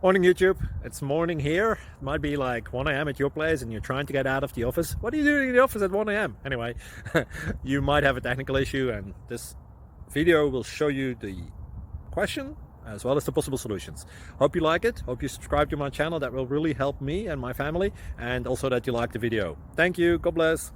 Morning YouTube, it's morning here. It might be like 1 a.m. at your place and you're trying to get out of the office. What are you doing in the office at 1 a.m.? Anyway, you might have a technical issue and this video will show you the question as well as the possible solutions. Hope you like it, hope you subscribe to my channel. That will really help me and my family, and also that you like the video. Thank you, God bless.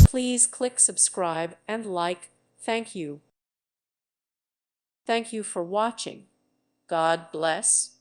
Please click subscribe and like. Thank you. Thank you for watching. God bless.